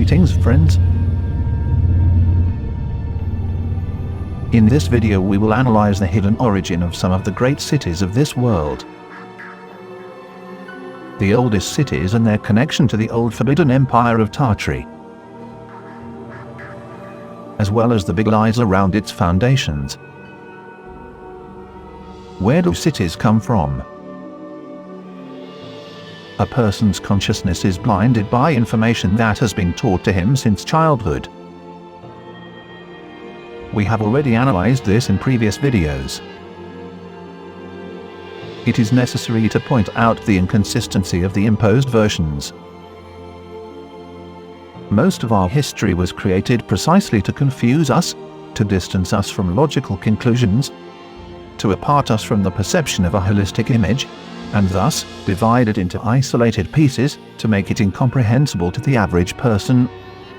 Greetings, friends. In this video we will analyze the hidden origin of some of the great cities of this world. The oldest cities and their connection to the old forbidden empire of Tartary, as well as the big lies around its foundations. Where do cities come from? A person's consciousness is blinded by information that has been taught to him since childhood. We have already analyzed this in previous videos. It is necessary to point out the inconsistency of the imposed versions. Most of our history was created precisely to confuse us, to distance us from logical conclusions, to apart us from the perception of a holistic image, and thus divide it into isolated pieces to make it incomprehensible to the average person,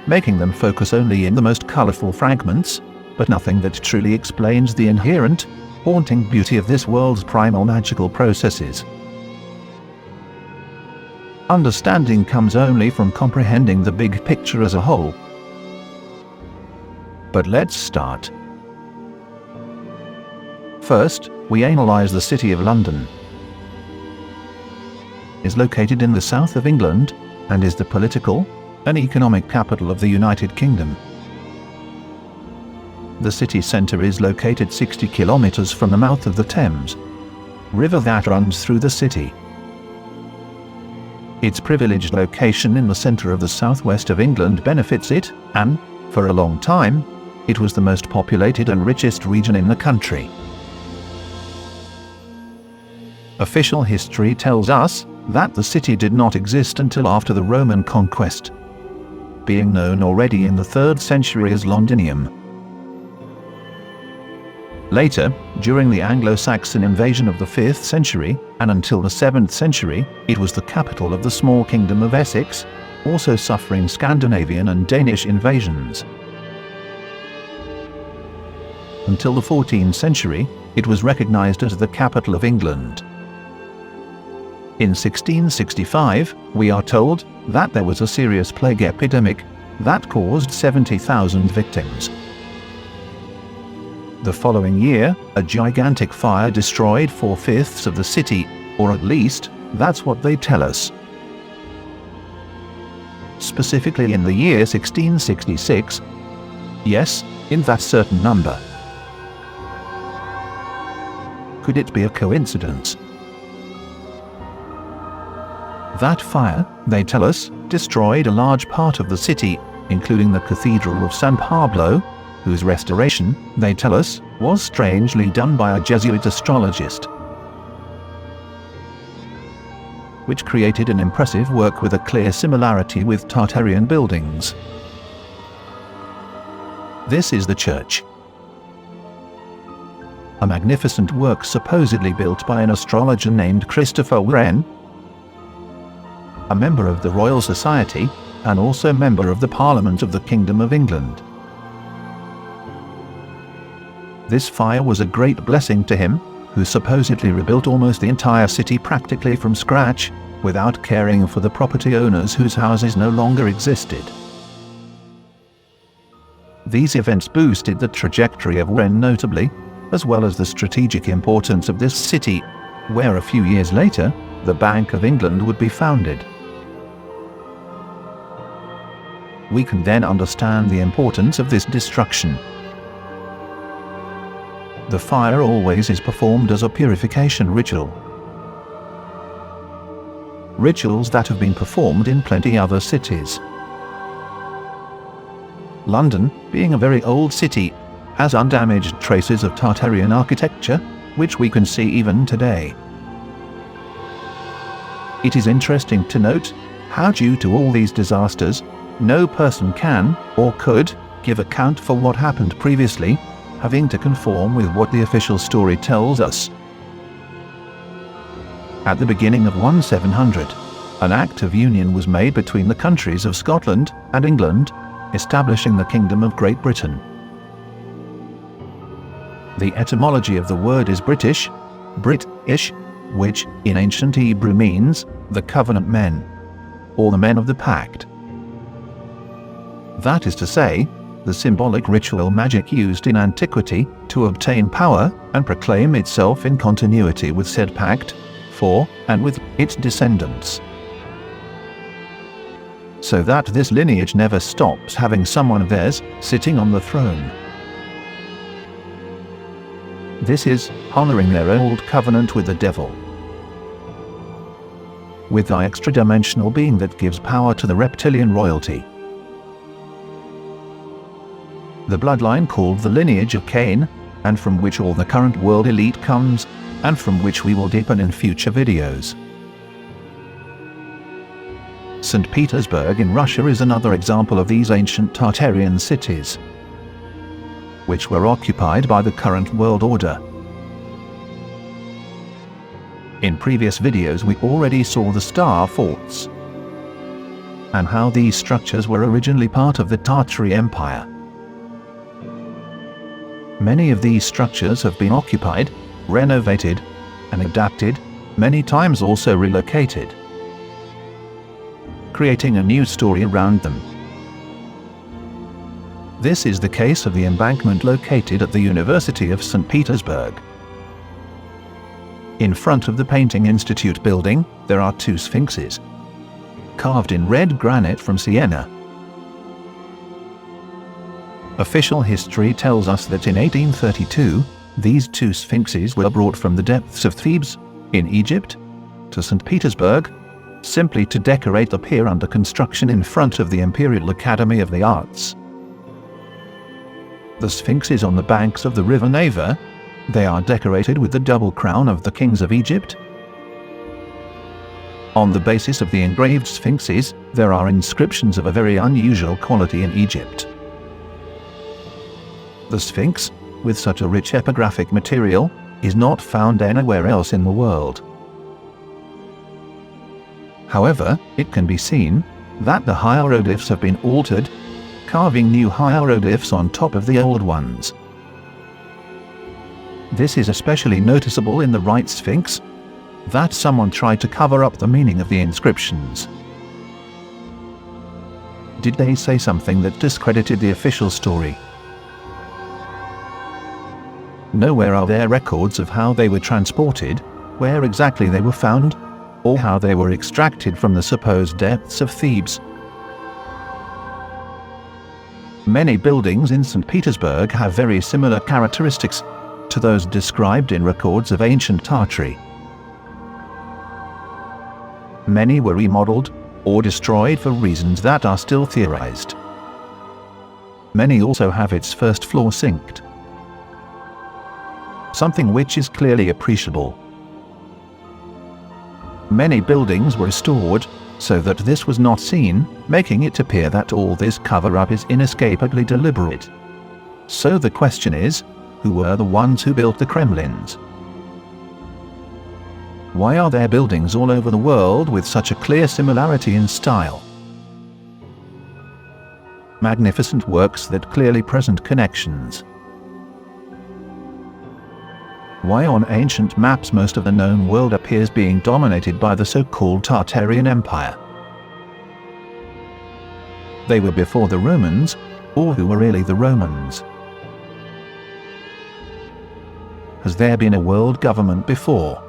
making them focus only in the most colorful fragments, but nothing that truly explains the inherent, haunting beauty of this world's primal magical processes. Understanding comes only from comprehending the big picture as a whole. But let's start. First, we analyze the city of London. It is located in the south of England and is the political and economic capital of the United Kingdom. The city centre is located 60 kilometers from the mouth of the Thames, river that runs through the city. Its privileged location in the centre of the southwest of England benefits it, and, for a long time, it was the most populated and richest region in the country. Official history tells us that the city did not exist until after the Roman conquest, being known already in the 3rd century as Londinium. Later, during the Anglo-Saxon invasion of the 5th century, and until the 7th century, it was the capital of the small kingdom of Essex, also suffering Scandinavian and Danish invasions. Until the 14th century, it was recognized as the capital of England. In 1665, we are told that there was a serious plague epidemic that caused 70,000 victims. The following year, a gigantic fire destroyed 4/5 of the city, or at least, that's what they tell us. Specifically in the year 1666, yes, in that certain number. Could it be a coincidence? That fire, they tell us, destroyed a large part of the city, including the Cathedral of San Pablo, whose restoration, they tell us, was strangely done by a Jesuit astrologist, which created an impressive work with a clear similarity with Tartarian buildings. This is the church. A magnificent work supposedly built by an astrologer named Christopher Wren, a member of the Royal Society, and also member of the Parliament of the Kingdom of England. This fire was a great blessing to him, who supposedly rebuilt almost the entire city practically from scratch, without caring for the property owners whose houses no longer existed. These events boosted the trajectory of Wren notably, as well as the strategic importance of this city, where a few years later, the Bank of England would be founded. We can then understand the importance of this destruction. The fire always is performed as a purification ritual. Rituals that have been performed in plenty other cities. London, being a very old city, has undamaged traces of Tartarian architecture, which we can see even today. It is interesting to note how, due to all these disasters, no person can, or could, give account for what happened previously, having to conform with what the official story tells us. At the beginning of 1700, an act of union was made between the countries of Scotland and England, establishing the Kingdom of Great Britain. The etymology of the word is British, Brit-ish, which, in ancient Hebrew means, the covenant men, or the men of the pact. That is to say, the symbolic ritual magic used in antiquity to obtain power and proclaim itself in continuity with said pact, for and with its descendants, so that this lineage never stops having someone of theirs sitting on the throne. This is honoring their old covenant with the devil, with the extra-dimensional being that gives power to the reptilian royalty. The bloodline called the lineage of Cain, and from which all the current world elite comes, and from which we will deepen in future videos. Saint Petersburg in Russia is another example of these ancient Tartarian cities, which were occupied by the current world order. In previous videos we already saw the star forts, and how these structures were originally part of the Tartary Empire. Many of these structures have been occupied, renovated, and adapted, many times also relocated, creating a new story around them. This is the case of the embankment located at the University of Saint Petersburg. In front of the Painting Institute building, there are two sphinxes, carved in red granite from Siena. Official history tells us that in 1832, these two sphinxes were brought from the depths of Thebes, in Egypt, to St. Petersburg, simply to decorate the pier under construction in front of the Imperial Academy of the Arts. The sphinxes on the banks of the river Neva, they are decorated with the double crown of the kings of Egypt. On the basis of the engraved sphinxes, there are inscriptions of a very unusual quality in Egypt. The Sphinx, with such a rich epigraphic material, is not found anywhere else in the world. However, it can be seen that the hieroglyphs have been altered, carving new hieroglyphs on top of the old ones. This is especially noticeable in the right Sphinx, that someone tried to cover up the meaning of the inscriptions. Did they say something that discredited the official story? Nowhere are there records of how they were transported, where exactly they were found, or how they were extracted from the supposed depths of Thebes. Many buildings in St. Petersburg have very similar characteristics to those described in records of ancient Tartary. Many were remodeled or destroyed for reasons that are still theorized. Many also have its first floor sinked, something which is clearly appreciable. Many buildings were restored so that this was not seen, making it appear that all this cover-up is inescapably deliberate. So the question is, who were the ones who built the Kremlins? Why are there buildings all over the world with such a clear similarity in style? Magnificent works that clearly present connections. Why on ancient maps most of the known world appears being dominated by the so-called Tartarian Empire? They were before the Romans, or who were really the Romans? Has there been a world government before?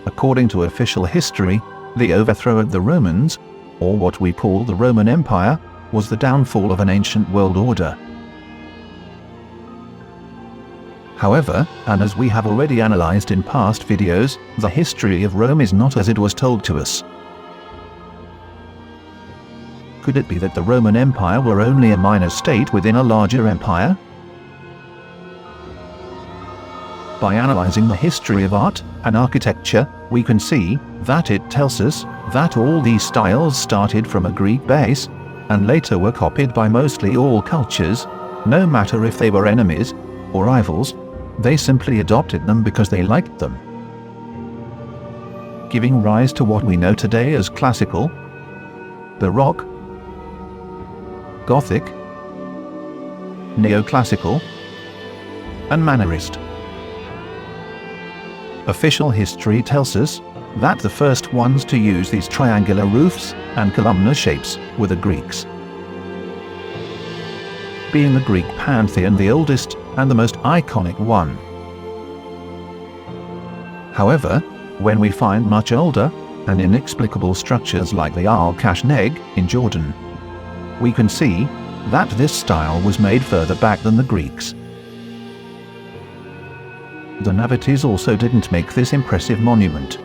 According to official history, the overthrow of the Romans, or what we call the Roman Empire, was the downfall of an ancient world order. However, and as we have already analyzed in past videos, the history of Rome is not as it was told to us. Could it be that the Roman Empire were only a minor state within a larger empire? By analyzing the history of art and architecture, we can see that it tells us that all these styles started from a Greek base, and later were copied by mostly all cultures, no matter if they were enemies or rivals. They simply adopted them because they liked them, giving rise to what we know today as classical, Baroque, Gothic, Neoclassical, and Mannerist. Official history tells us that the first ones to use these triangular roofs and columnar shapes were the Greeks. Being the Greek pantheon the oldest and the most iconic one. However, when we find much older and inexplicable structures like the Al-Kashneg in Jordan, we can see that this style was made further back than the Greeks. The Navites also didn't make this impressive monument.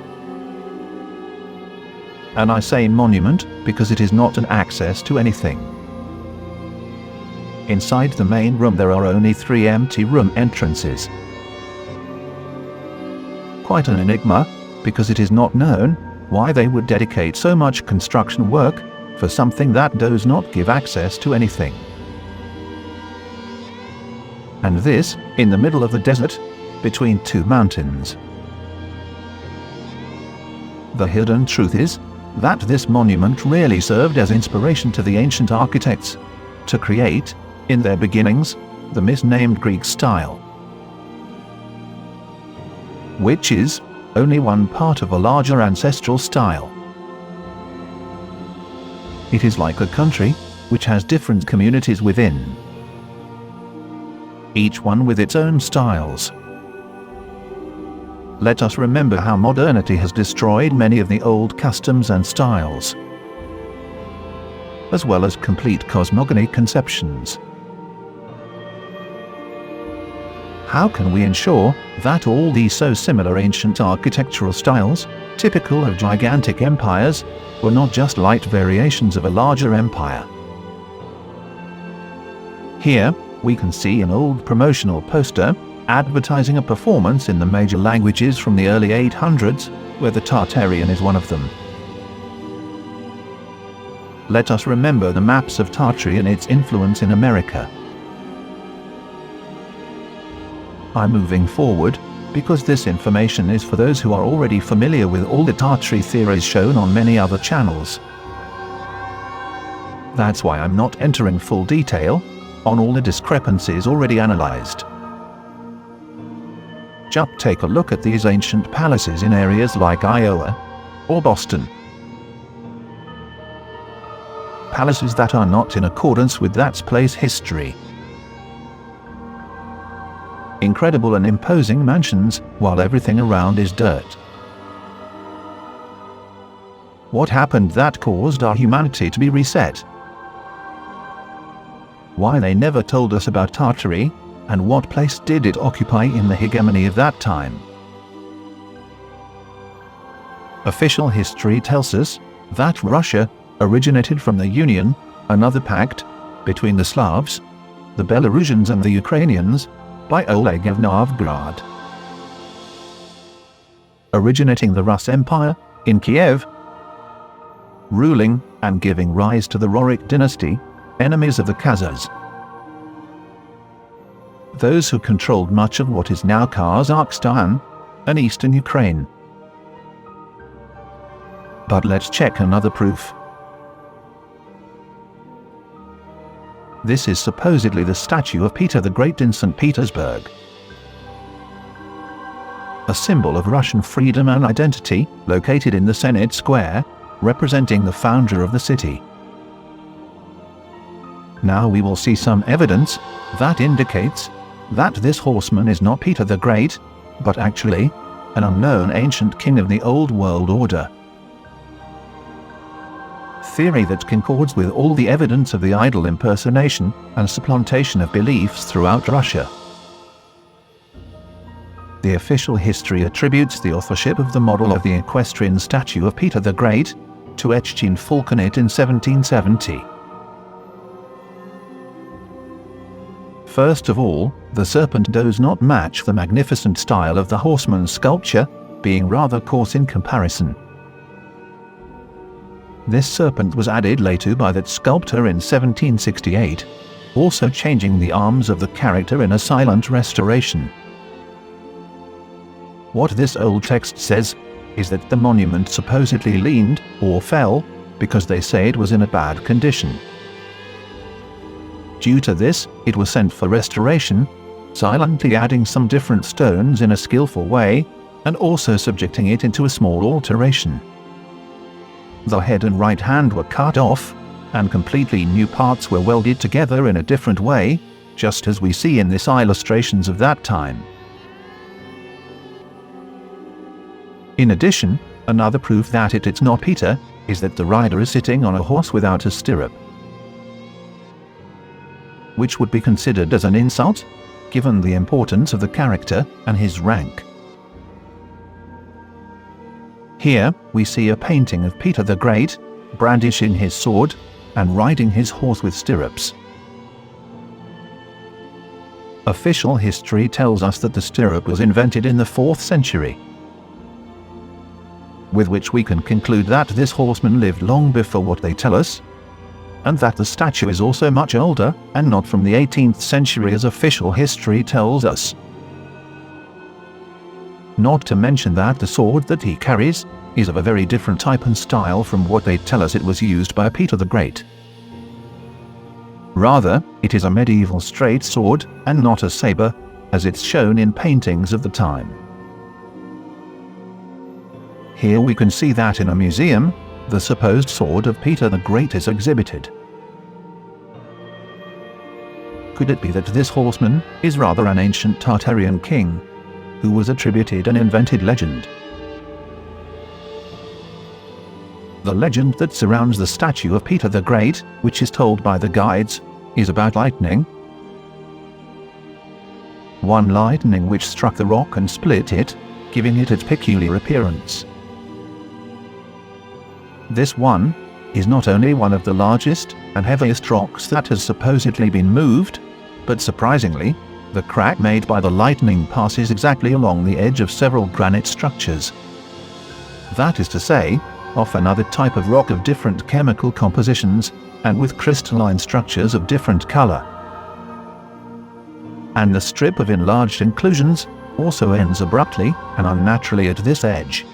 And I say monument because it is not an access to anything. Inside the main room there are only 3 empty room entrances. Quite an enigma, because it is not known why they would dedicate so much construction work for something that does not give access to anything. And this, in the middle of the desert, between 2 mountains. The hidden truth is that this monument really served as inspiration to the ancient architects to create, in their beginnings, the misnamed Greek style, which is only one part of a larger ancestral style. It is like a country which has different communities within, each one with its own styles. Let us remember how modernity has destroyed many of the old customs and styles, as well as complete cosmogony conceptions. How can we ensure that all these so similar ancient architectural styles, typical of gigantic empires, were not just light variations of a larger empire? Here, we can see an old promotional poster advertising a performance in the major languages from the early 800s, where the Tartarian is one of them. Let us remember the maps of Tartary and its influence in America. I'm moving forward because this information is for those who are already familiar with all the Tartary theories shown on many other channels. That's why I'm not entering full detail on all the discrepancies already analyzed. Just take a look at these ancient palaces in areas like Iowa or Boston. Palaces that are not in accordance with that place's history. Incredible and imposing mansions, while everything around is dirt. What happened that caused our humanity to be reset? Why they never told us about Tartary, and what place did it occupy in the hegemony of that time? Official history tells us that Russia originated from the Union, another pact between the Slavs, the Belarusians and the Ukrainians, by Oleg of Novgorod. Originating the Rus Empire in Kiev, ruling and giving rise to the Rorik dynasty, enemies of the Khazars. Those who controlled much of what is now Kazakhstan and eastern Ukraine. But let's check another proof. This is supposedly the statue of Peter the Great in Saint Petersburg. A symbol of Russian freedom and identity, located in the Senate Square, representing the founder of the city. Now we will see some evidence that indicates that this horseman is not Peter the Great, but actually an unknown ancient king of the old world order. Theory that concords with all the evidence of the idol impersonation and supplantation of beliefs throughout Russia. The official history attributes the authorship of the model of the equestrian statue of Peter the Great to Equestrian Falconet in 1770. First of all, the serpent does not match the magnificent style of the horseman's sculpture, being rather coarse in comparison. This serpent was added later by that sculptor in 1768, also changing the arms of the character in a silent restoration. What this old text says is that the monument supposedly leaned or fell because they say it was in a bad condition. Due to this, it was sent for restoration, silently adding some different stones in a skillful way, and also subjecting it into a small alteration. The head and right hand were cut off, and completely new parts were welded together in a different way, just as we see in these illustrations of that time. In addition, another proof that it's not Peter is that the rider is sitting on a horse without a stirrup, which would be considered as an insult, given the importance of the character and his rank. Here, we see a painting of Peter the Great, brandishing his sword and riding his horse with stirrups. Official history tells us that the stirrup was invented in the 4th century, with which we can conclude that this horseman lived long before what they tell us, and that the statue is also much older and not from the 18th century as official history tells us. Not to mention that the sword that he carries is of a very different type and style from what they tell us it was used by Peter the Great. Rather, it is a medieval straight sword and not a saber, as it's shown in paintings of the time. Here we can see that in a museum, the supposed sword of Peter the Great is exhibited. Could it be that this horseman is rather an ancient Tartarian king, who was attributed an invented legend? The legend that surrounds the statue of Peter the Great, which is told by the guides, is about lightning. One lightning which struck the rock and split it, giving it its peculiar appearance. This one is not only one of the largest and heaviest rocks that has supposedly been moved, but surprisingly, the crack made by the lightning passes exactly along the edge of several granite structures. That is to say, of another type of rock of different chemical compositions, and with crystalline structures of different color. And the strip of enlarged inclusions also ends abruptly and unnaturally at this edge.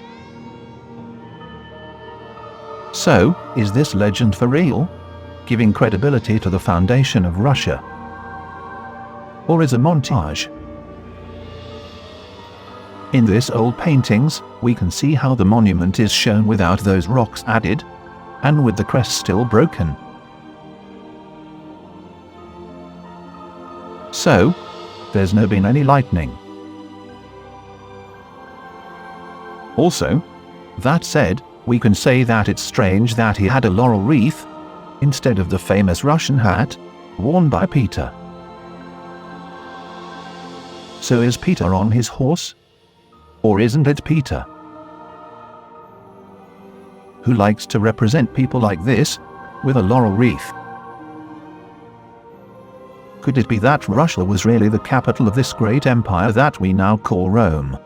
So, is this legend for real, giving credibility to the foundation of Russia? Or is a montage? In this old paintings, we can see how the monument is shown without those rocks added, and with the crest still broken. So, there's no been any lightning. Also, that said, we can say that it's strange that he had a laurel wreath, instead of the famous Russian hat, worn by Peter. So is Peter on his horse? Or isn't it Peter, who likes to represent people like this, with a laurel wreath? Could it be that Russia was really the capital of this great empire that we now call Rome?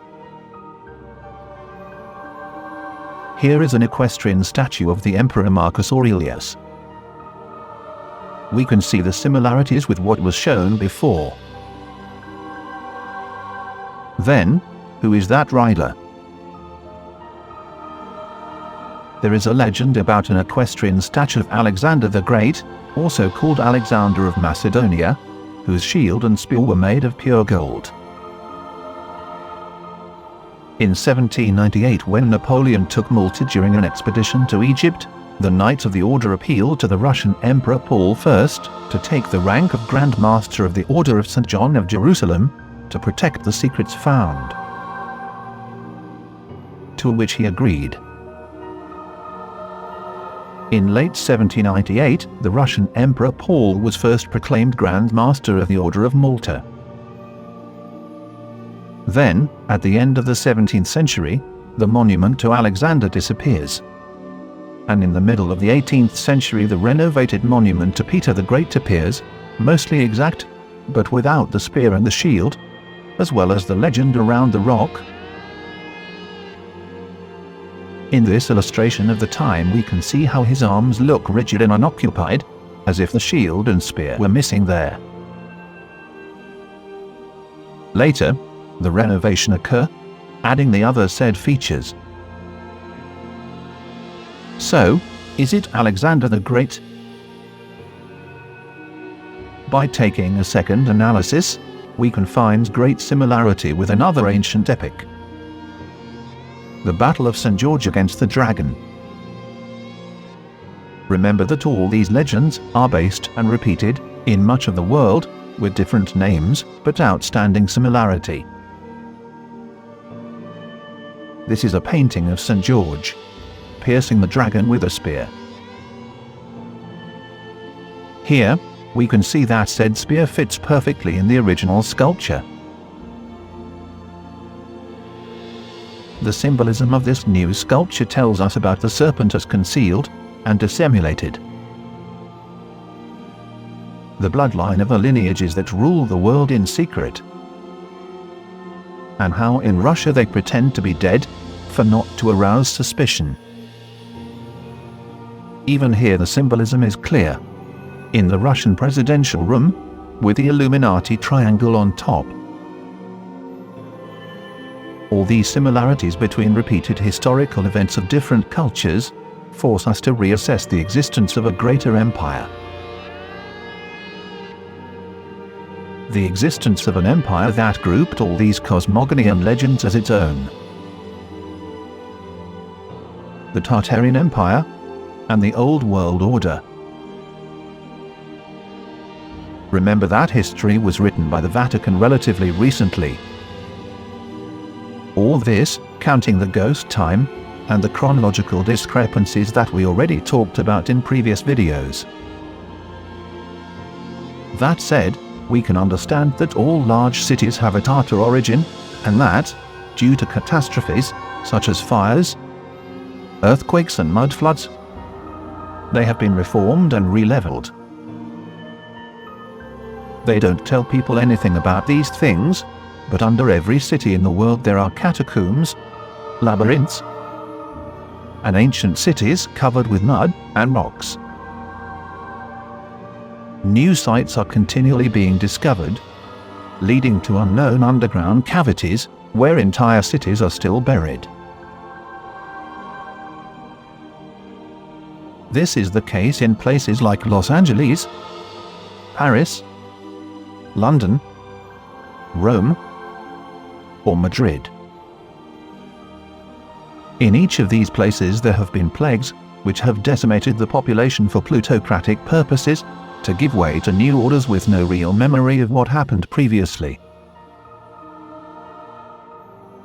Here is an equestrian statue of the Emperor Marcus Aurelius. We can see the similarities with what was shown before. Then, who is that rider? There is a legend about an equestrian statue of Alexander the Great, also called Alexander of Macedonia, whose shield and spear were made of pure gold. In 1798, when Napoleon took Malta during an expedition to Egypt, the Knights of the Order appealed to the Russian Emperor Paul I to take the rank of Grand Master of the Order of St. John of Jerusalem to protect the secrets found, to which he agreed. In late 1798, the Russian Emperor Paul was first proclaimed Grand Master of the Order of Malta. Then, at the end of the 17th century, the monument to Alexander disappears. And in the middle of the 18th century the renovated monument to Peter the Great appears, mostly exact, but without the spear and the shield, as well as the legend around the rock. In this illustration of the time we can see how his arms look rigid and unoccupied, as if the shield and spear were missing there. Later, the renovation occur, adding the other said features. So, is it Alexander the Great? By taking a second analysis, we can find great similarity with another ancient epic. the Battle of St. George against the dragon. Remember that all these legends are based and repeated in much of the world, with different names but outstanding similarity. This is a painting of St. George, piercing the dragon with a spear. Here, we can see that said spear fits perfectly in the original sculpture. The symbolism of this new sculpture tells us about the serpent as concealed and dissimulated. The bloodline of the lineages that rule the world in secret. And how in Russia they pretend to be dead, for not to arouse suspicion. Even here the symbolism is clear. In the Russian presidential room, with the Illuminati triangle on top. All these similarities between repeated historical events of different cultures force us to reassess the existence of a greater empire. The existence of an empire that grouped all these cosmogony and legends as its own. The Tartarian Empire and the Old World Order. Remember that history was written by the Vatican relatively recently. All this, counting the ghost time, and the chronological discrepancies that we already talked about in previous videos. That said, we can understand that all large cities have a Tartar origin, and that, due to catastrophes, such as fires, earthquakes and mud floods, they have been reformed and re-leveled. They don't tell people anything about these things, but under every city in the world there are catacombs, labyrinths, and ancient cities covered with mud and rocks. New sites are continually being discovered, leading to unknown underground cavities where entire cities are still buried. This is the case in places like Los Angeles, Paris, London, Rome, or Madrid. In each of these places there have been plagues which have decimated the population for plutocratic purposes, to give way to new orders with no real memory of what happened previously.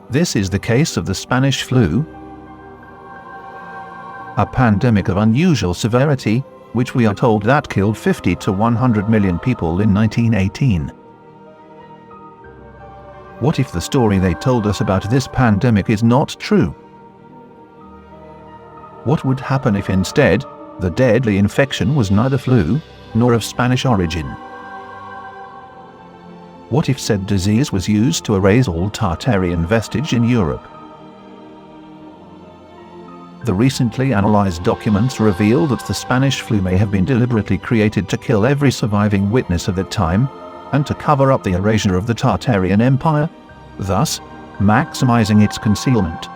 This is the case of the Spanish flu, a pandemic of unusual severity, which we are told that killed 50 to 100 million people in 1918. What if the story they told us about this pandemic is not true? What would happen if instead, the deadly infection was neither flu, nor of Spanish origin? What if said disease was used to erase all Tartarian vestige in Europe? The recently analyzed documents reveal that the Spanish flu may have been deliberately created to kill every surviving witness of the time, and to cover up the erasure of the Tartarian Empire, thus maximizing its concealment.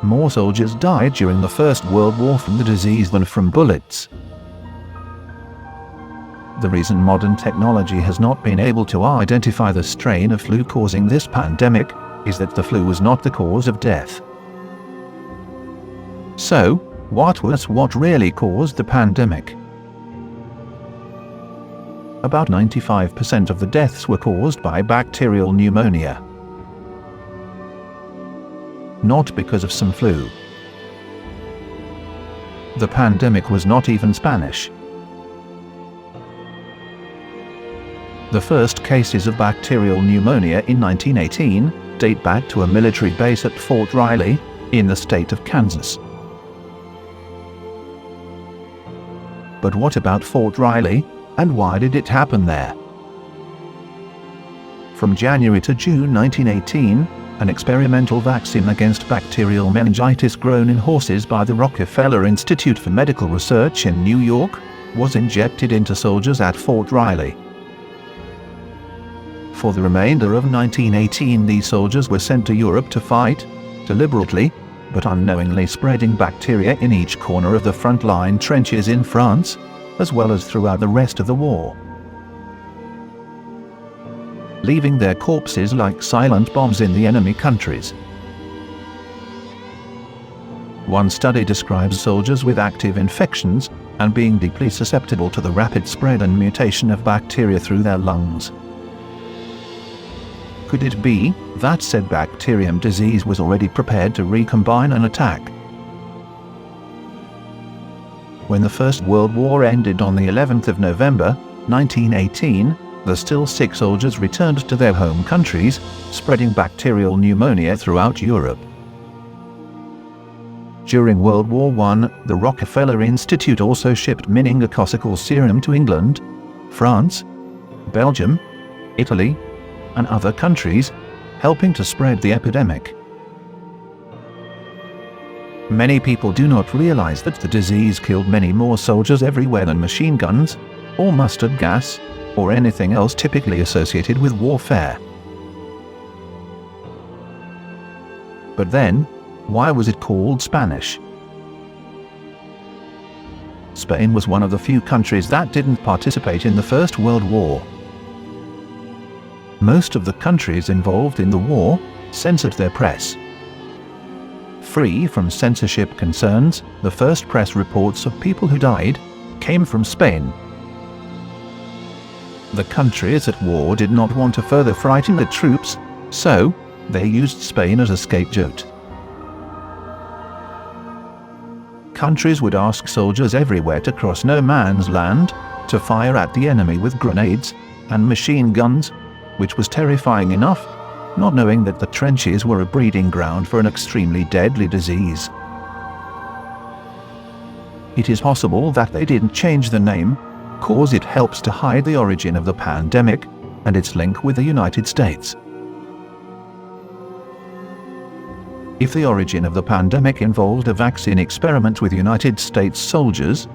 More soldiers died during the First World War from the disease than from bullets. The reason modern technology has not been able to identify the strain of flu causing this pandemic is that the flu was not the cause of death. So, what really caused the pandemic? About 95% of the deaths were caused by bacterial pneumonia. Not because of some flu. The pandemic was not even Spanish. The first cases of bacterial pneumonia in 1918 date back to a military base at Fort Riley, in the state of Kansas. But what about Fort Riley, and why did it happen there? From January to June 1918, an experimental vaccine against bacterial meningitis grown in horses by the Rockefeller Institute for Medical Research in New York was injected into soldiers at Fort Riley. For the remainder of 1918, these soldiers were sent to Europe to fight, deliberately, but unknowingly spreading bacteria in each corner of the front-line trenches in France, as well as throughout the rest of the war. leaving their corpses like silent bombs in the enemy countries. One study describes soldiers with active infections and being deeply susceptible to the rapid spread and mutation of bacteria through their lungs. Could it be that said bacterium disease was already prepared to recombine and attack? When the First World War ended on the 11th of November, 1918, the still sick soldiers returned to their home countries, spreading bacterial pneumonia throughout Europe. During World War I, the Rockefeller Institute also shipped meningococcal serum to England, France, Belgium, Italy, and other countries, helping to spread the epidemic. Many people do not realize that the disease killed many more soldiers everywhere than machine guns, or mustard gas, or anything else typically associated with warfare. But then, why was it called Spanish? Spain was one of the few countries that didn't participate in the First World War. Most of the countries involved in the war censored their press. Free from censorship concerns, the first press reports of people who died came from Spain. The countries at war did not want to further frighten the troops, so they used Spain as a scapegoat. Countries would ask soldiers everywhere to cross no man's land, to fire at the enemy with grenades and machine guns, which was terrifying enough, not knowing that the trenches were a breeding ground for an extremely deadly disease. It is possible that they didn't change the name, cause it helps to hide the origin of the pandemic and its link with the United States. If the origin of the pandemic involved a vaccine experiment with United States soldiers,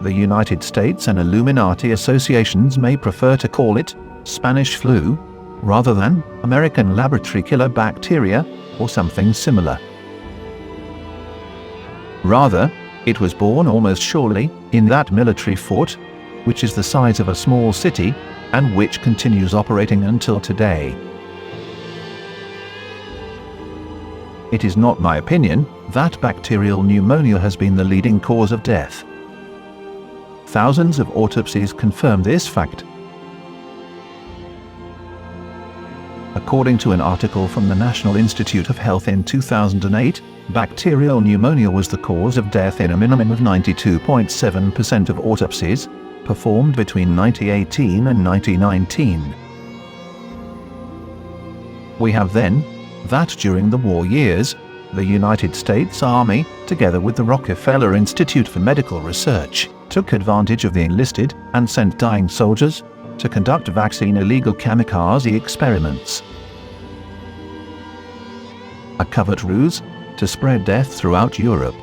the United States and Illuminati associations may prefer to call it Spanish flu, rather than American laboratory killer bacteria or something similar. Rather, it was born almost surely in that military fort, which is the size of a small city and which continues operating until today. It is not my opinion that bacterial pneumonia has been the leading cause of death. Thousands of autopsies confirm this fact. According to an article from the National Institute of Health in 2008, bacterial pneumonia was the cause of death in a minimum of 92.7% of autopsies performed between 1918 and 1919. We have then that during the war years, the United States Army, together with the Rockefeller Institute for Medical Research, took advantage of the enlisted and sent dying soldiers to conduct vaccine illegal kamikaze experiments. A covert ruse to spread death throughout Europe.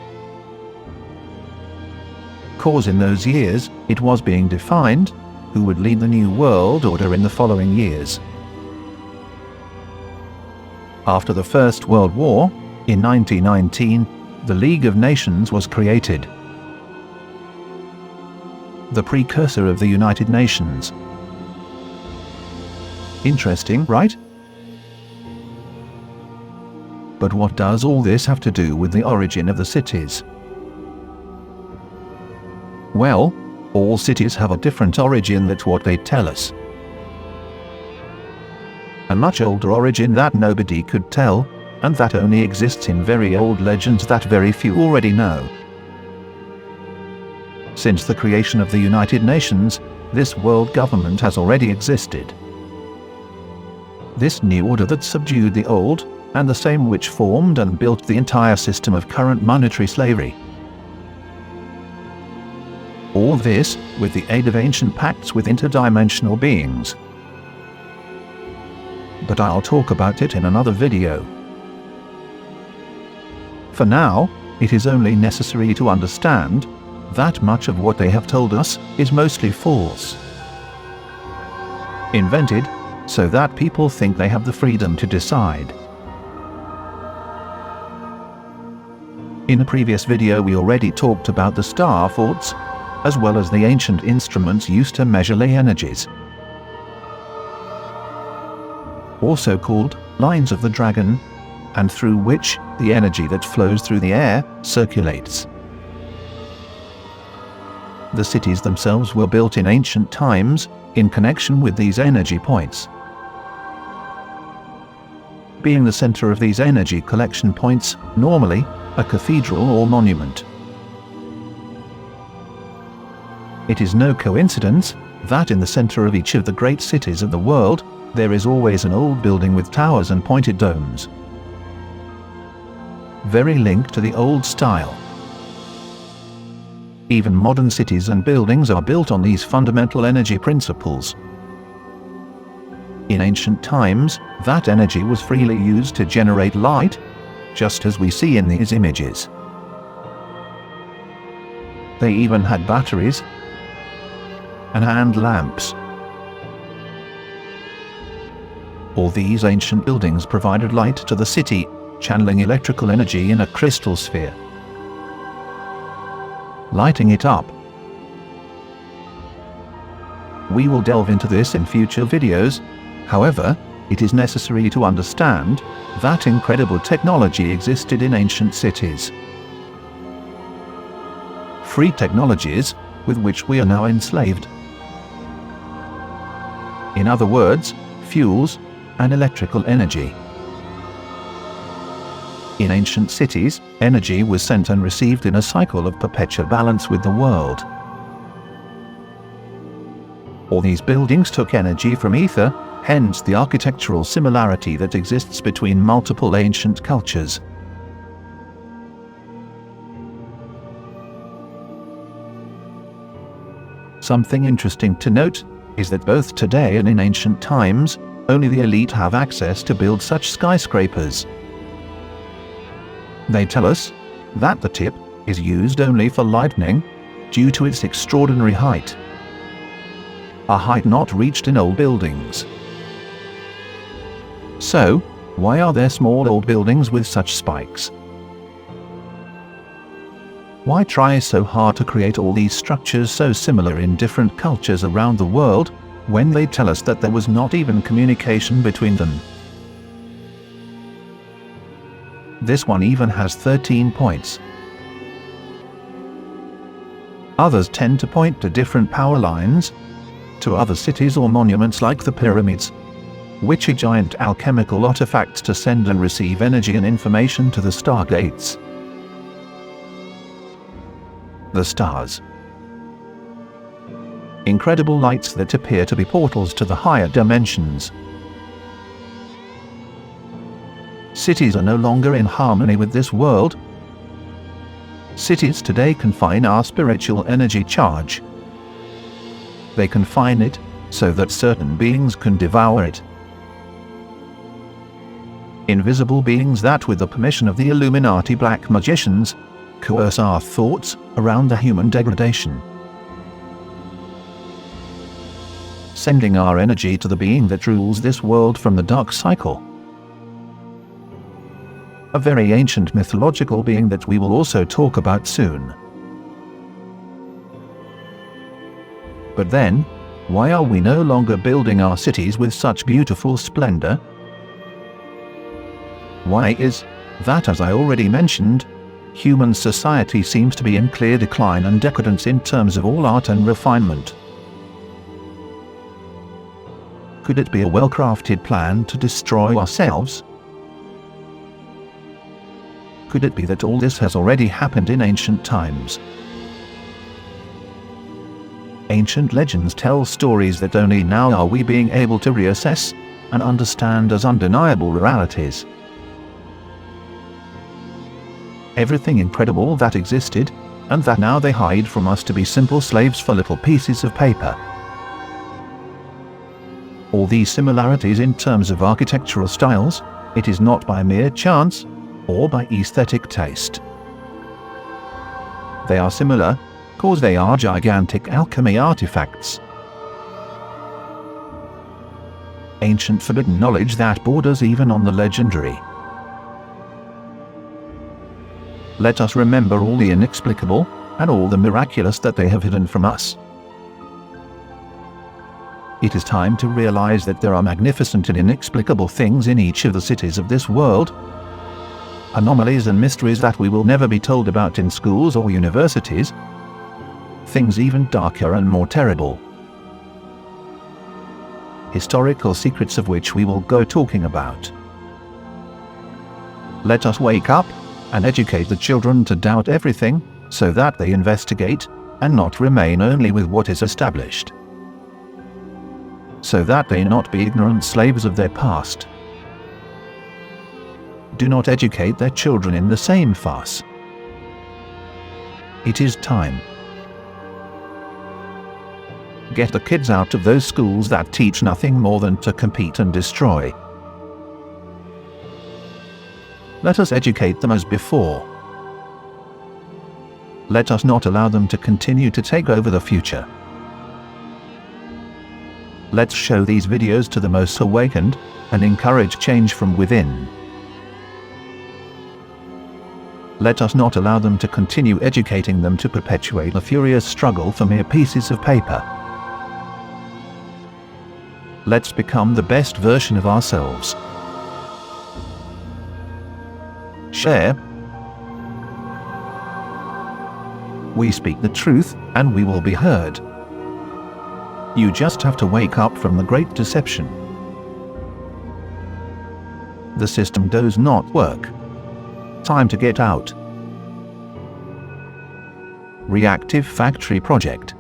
Cause in those years, it was being defined who would lead the New World Order in the following years. After the First World War, in 1919, the League of Nations was created. The precursor of the United Nations. Interesting, right? But what does all this have to do with the origin of the cities? Well, all cities have a different origin. That's what they tell us. A much older origin that nobody could tell, and that only exists in very old legends that very few already know. Since the creation of the United Nations, this world government has already existed. This new order that subdued the old, and the same which formed and built the entire system of current monetary slavery. All this with the aid of ancient pacts with interdimensional beings. But I'll talk about it in another video. For now, it is only necessary to understand that much of what they have told us is mostly false. Invented so that people think they have the freedom to decide. In a previous video we already talked about the star forts, as well as the ancient instruments used to measure the energies. also called lines of the dragon, and through which the energy that flows through the air circulates. The cities themselves were built in ancient times in connection with these energy points. Being the center of these energy collection points, normally a cathedral or monument. It is no coincidence that in the center of each of the great cities of the world, there is always an old building with towers and pointed domes, very linked to the old style. Even modern cities and buildings are built on these fundamental energy principles. In ancient times, that energy was freely used to generate light, just as we see in these images. They even had batteries and hand lamps. All these ancient buildings provided light to the city, channeling electrical energy in a crystal sphere, lighting it up. We will delve into this in future videos. However, it is necessary to understand that incredible technology existed in ancient cities. Free technologies with which we are now enslaved. In other words, fuels and electrical energy. In ancient cities, energy was sent and received in a cycle of perpetual balance with the world. All these buildings took energy from ether, hence the architectural similarity that exists between multiple ancient cultures. Something interesting to note is that both today and in ancient times, only the elite have access to build such skyscrapers. They tell us that the tip is used only for lightning due to its extraordinary height, a height not reached in old buildings. So, why are there small old buildings with such spikes? Why try so hard to create all these structures so similar in different cultures around the world, when they tell us that there was not even communication between them? This one even has 13 points. Others tend to point to different power lines, to other cities or monuments like the pyramids, which are giant alchemical artifacts to send and receive energy and information to the stargates. The stars. Incredible lights that appear to be portals to the higher dimensions. Cities are no longer in harmony with this world. Cities today confine our spiritual energy charge. They confine it so that certain beings can devour it. Invisible beings that, with the permission of the Illuminati black magicians, coerce our thoughts around the human degradation, sending our energy to the being that rules this world from the dark cycle. A very ancient mythological being that we will also talk about soon. But then, why are we no longer building our cities with such beautiful splendor? Why is that, as I already mentioned, human society seems to be in clear decline and decadence in terms of all art and refinement? Could it be a well-crafted plan to destroy ourselves? Could it be that all this has already happened in ancient times? Ancient legends tell stories that only now are we being able to reassess and understand as undeniable realities. Everything incredible that existed, and that now they hide from us to be simple slaves for little pieces of paper. All these similarities in terms of architectural styles, it is not by mere chance or by aesthetic taste. They are similar because they are gigantic alchemy artifacts. Ancient forbidden knowledge that borders even on the legendary. Let us remember all the inexplicable and all the miraculous that they have hidden from us. It is time to realize that there are magnificent and inexplicable things in each of the cities of this world. Anomalies and mysteries that we will never be told about in schools or universities. Things even darker and more terrible. Historical secrets of which we will go talking about. Let us wake up and educate the children to doubt everything, so that they investigate and not remain only with what is established. So that they not be ignorant slaves of their past. Do not educate their children in the same farce. It is time. Get the kids out of those schools that teach nothing more than to compete and destroy. Let us educate them as before. Let us not allow them to continue to take over the future. Let's show these videos to the most awakened and encourage change from within. Let us not allow them to continue educating them to perpetuate a furious struggle for mere pieces of paper. Let's become the best version of ourselves. Share. We speak the truth, and we will be heard. You just have to wake up from the great deception. The system does not work. Time to get out. Reactive Factory Project.